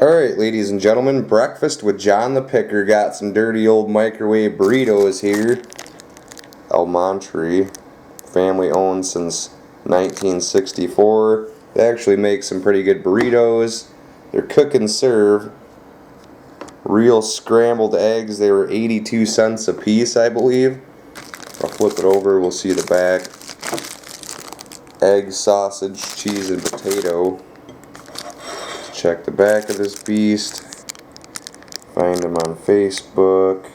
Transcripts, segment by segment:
Alright, ladies and gentlemen, breakfast with John the Picker. Got some dirty old microwave burritos here. Monterey, family owned since 1964. They actually make some pretty good burritos. They're cook and serve. Real scrambled eggs. They were 82 cents a piece, I believe. I'll flip it over, we'll see the back. Egg, sausage, cheese, and potato. Check the back of this beast. Find them on Facebook.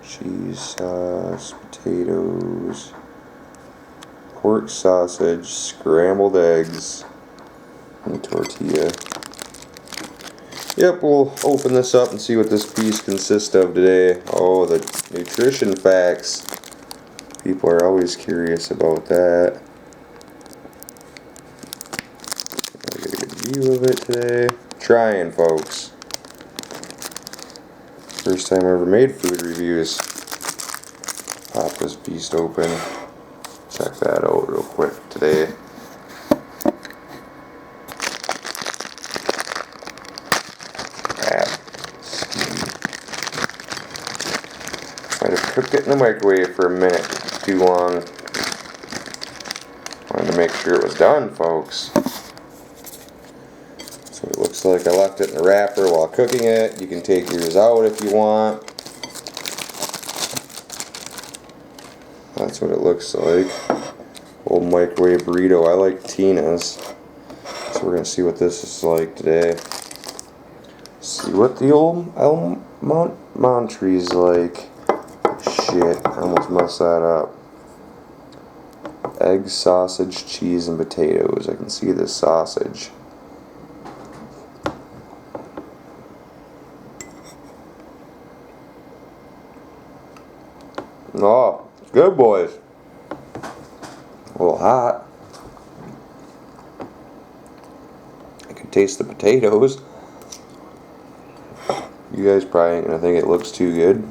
Cheese sauce, potatoes, pork sausage, scrambled eggs, and tortilla. Yep, we'll open this up and see what this piece consists of today. Oh, the nutrition facts. People are always curious about that. I'll get a good view of it today. Trying, folks. First time I ever made food reviews. Pop this beast open. Check that out real quick today. Might have cooked it in the microwave for a minute too long. Wanted to make sure it was done, folks. So it looks like I left it in the wrapper while cooking it. You can take yours out if you want. That's what it looks like. Old microwave burrito. I like Tina's. So we're going to see what this is like today. See what the old Monterey's like. Shit, I almost messed that up. Egg, sausage, cheese, and potatoes. I can see this sausage. Oh, it's good, boys. A little hot. I can taste the potatoes. You guys probably ain't gonna think it looks too good.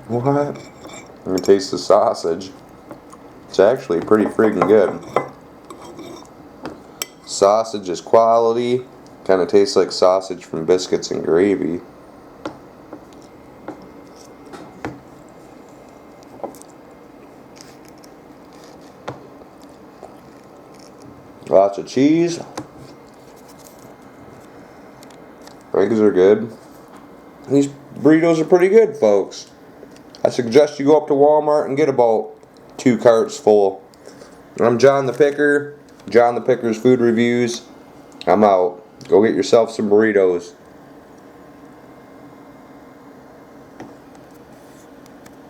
What? I'm gonna taste the sausage. It's actually pretty freaking good. Sausage is quality. Kind of tastes like sausage from biscuits and gravy. Lots of cheese. Eggs are good. These burritos are pretty good, folks. I suggest you go up to Walmart and get about 2 carts full. I'm John the Picker. John the Picker's Food Reviews. I'm out. Go get yourself some burritos.